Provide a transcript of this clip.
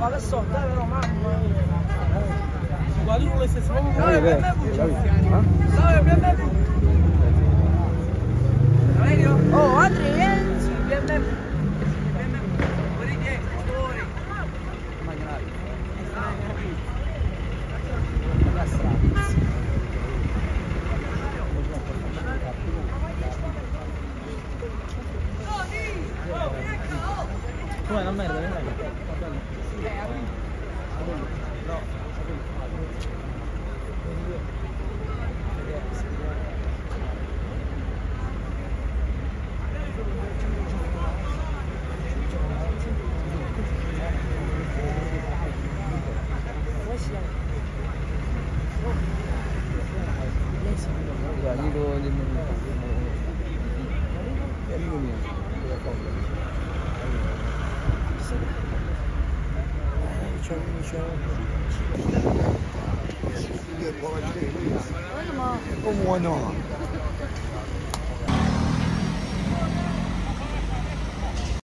adesso dai però mamma. Qualunque se si muove. Oh, Adri, BMW. Come una merda, non è Come no?